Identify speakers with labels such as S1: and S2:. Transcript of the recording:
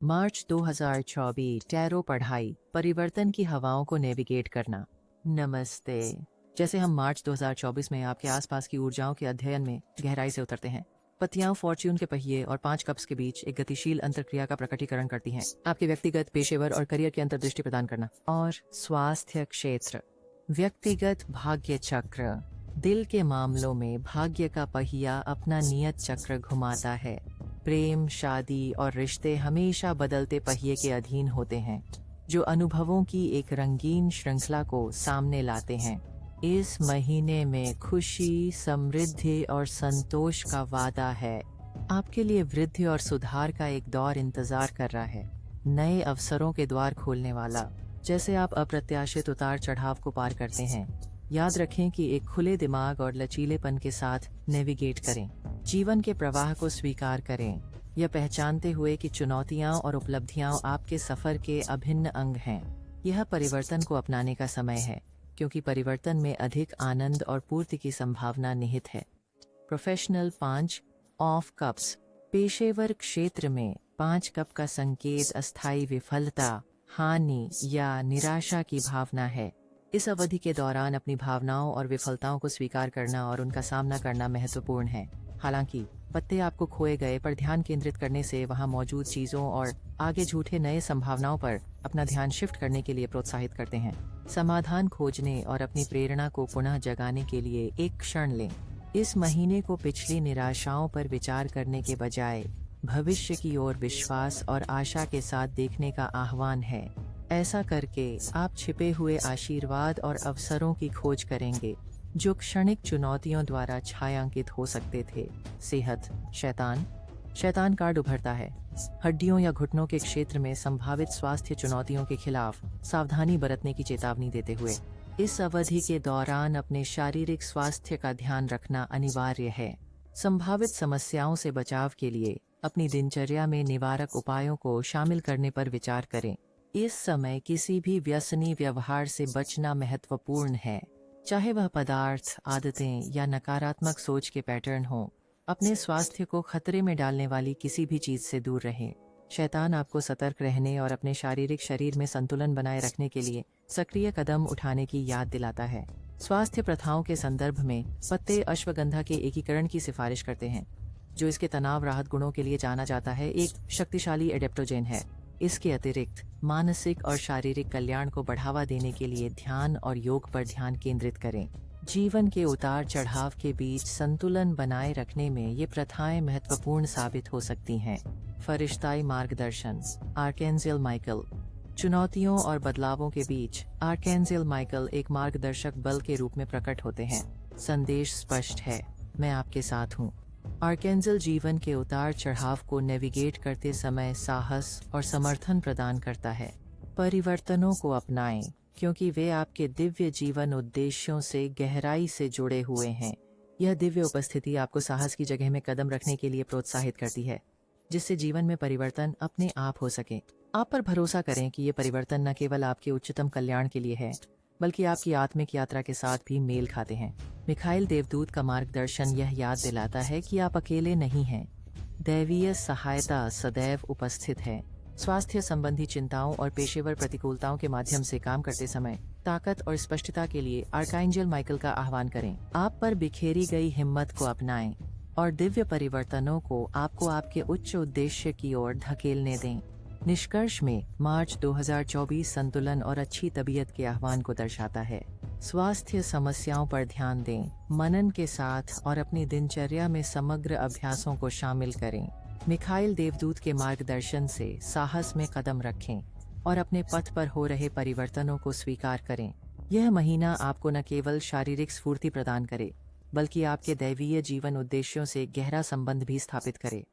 S1: मार्च 2024 tarot पढ़ाई परिवर्तन की हवाओं को नेविगेट करना। नमस्ते। जैसे हम मार्च 2024 में आपके आसपास की ऊर्जाओं के अध्ययन में गहराई से उतरते हैं, पत्तियां फॉर्च्यून के पहिए और 5 कप्स के बीच एक गतिशील अंतरक्रिया का प्रकटीकरण करती हैं। आपके व्यक्तिगत, पेशेवर और करियर की अंतर्दृष्टि प्रदान करना। और स्वास्थ्य क्षेत्र, व्यक्तिगत भाग्य चक्र, दिल के मामलों में भाग्य का पहिया अपना नियत चक्र घुमाता है। प्रेम, शादी और रिश्ते हमेशा बदलते पहिए के अधीन होते हैं, जो अनुभवों की एक रंगीन श्रृंखला को सामने लाते हैं। इस महीने में खुशी, समृद्धि और संतोष का वादा है। आपके लिए वृद्धि और सुधार का एक दौर इंतजार कर रहा है, नए अवसरों के द्वार खोलने वाला। जैसे आप अप्रत्याशित उतार चढ़ाव को पार करते हैं, याद रखें कि एक खुले दिमाग और लचीलेपन के साथ नेविगेट करें। जीवन के प्रवाह को स्वीकार करें, यह पहचानते हुए कि चुनौतियां और उपलब्धियां आपके सफर के अभिन्न अंग हैं। यह परिवर्तन को अपनाने का समय है, क्योंकि परिवर्तन में अधिक आनंद और पूर्ति की संभावना निहित है। प्रोफेशनल 5 ऑफ कप्स, पेशेवर क्षेत्र में 5 कप का संकेत अस्थायी विफलता, हानि या निराशा की भावना है। इस अवधि के दौरान अपनी भावनाओं और विफलताओं को स्वीकार करना और उनका सामना करना महत्वपूर्ण है। हालांकि पत्ते आपको खोए गए पर ध्यान केंद्रित करने से वहां मौजूद चीजों और आगे झूठे नए संभावनाओं पर अपना ध्यान शिफ्ट करने के लिए प्रोत्साहित करते हैं। समाधान खोजने और अपनी प्रेरणा को पुनः जगाने के लिए एक क्षण लें। इस महीने को पिछली निराशाओं पर विचार करने के बजाय भविष्य की ओर विश्वास और आशा के साथ देखने का आह्वान है। ऐसा करके आप छिपे हुए आशीर्वाद और अवसरों की खोज करेंगे, जो क्षणिक चुनौतियों द्वारा छायांकित हो सकते थे। सेहत, शैतान कार्ड उभरता है। हड्डियों या घुटनों के क्षेत्र में संभावित स्वास्थ्य चुनौतियों के खिलाफ सावधानी बरतने की चेतावनी देते हुए इस अवधि के दौरान अपने शारीरिक स्वास्थ्य का ध्यान रखना अनिवार्य है। संभावित समस्याओं से बचाव के लिए अपनी दिनचर्या में निवारक उपायों को शामिल करने पर विचार करें। इस समय किसी भी व्यसनी व्यवहार से बचना महत्वपूर्ण है, चाहे वह पदार्थ, आदतें या नकारात्मक सोच के पैटर्न हों। अपने स्वास्थ्य को खतरे में डालने वाली किसी भी चीज से दूर रहें। शैतान आपको सतर्क रहने और अपने शारीरिक शरीर में संतुलन बनाए रखने के लिए सक्रिय कदम उठाने की याद दिलाता है। स्वास्थ्य प्रथाओं के संदर्भ में पत्ते अश्वगंधा के एकीकरण की सिफारिश करते हैं, जो इसके तनाव राहत गुणों के लिए जाना जाता है। एक शक्तिशाली एडेप्टोजेन है। इसके अतिरिक्त मानसिक और शारीरिक कल्याण को बढ़ावा देने के लिए ध्यान और योग पर ध्यान केंद्रित करें। जीवन के उतार चढ़ाव के बीच संतुलन बनाए रखने में ये प्रथाएं महत्वपूर्ण साबित हो सकती हैं। फरिश्ताई मार्गदर्शन, आर्कैंजेल माइकल, चुनौतियों और बदलावों के बीच आर्कैंजेल माइकल एक मार्गदर्शक बल के रूप में प्रकट होते हैं। संदेश स्पष्ट है, मैं आपके साथ हूँ। आर्कैंजेल जीवन के उतार चढ़ाव को नेविगेट करते समय साहस और समर्थन प्रदान करता है। परिवर्तनों को अपनाएं, क्योंकि वे आपके दिव्य जीवन उद्देश्यों से गहराई से जुड़े हुए हैं। यह दिव्य उपस्थिति आपको साहस की जगह में कदम रखने के लिए प्रोत्साहित करती है, जिससे जीवन में परिवर्तन अपने आप हो सके। आप पर भरोसा करें कि ये परिवर्तन न केवल आपके उच्चतम कल्याण के लिए है, बल्कि आपकी आत्मिक यात्रा के साथ भी मेल खाते हैं। मिखाइल देवदूत का मार्गदर्शन यह याद दिलाता है कि आप अकेले नहीं हैं। दैवीय सहायता सदैव उपस्थित है। स्वास्थ्य संबंधी चिंताओं और पेशेवर प्रतिकूलताओं के माध्यम से काम करते समय ताकत और स्पष्टता के लिए आर्कैंजेल माइकल का आह्वान करें। आप पर बिखेरी गई हिम्मत को अपनाएं और दिव्य परिवर्तनों को आपको आपके उच्च उद्देश्य की ओर धकेलने दें। निष्कर्ष में मार्च 2024 संतुलन और अच्छी तबीयत के आह्वान को दर्शाता है। स्वास्थ्य समस्याओं पर ध्यान दें, मनन के साथ और अपनी दिनचर्या में समग्र अभ्यासों को शामिल करें। मिखाइल देवदूत के मार्गदर्शन से साहस में कदम रखें और अपने पथ पर हो रहे परिवर्तनों को स्वीकार करें। यह महीना आपको न केवल शारीरिक स्फूर्ति प्रदान करे, बल्कि आपके दैवीय जीवन उद्देश्यों से गहरा संबंध भी स्थापित करे।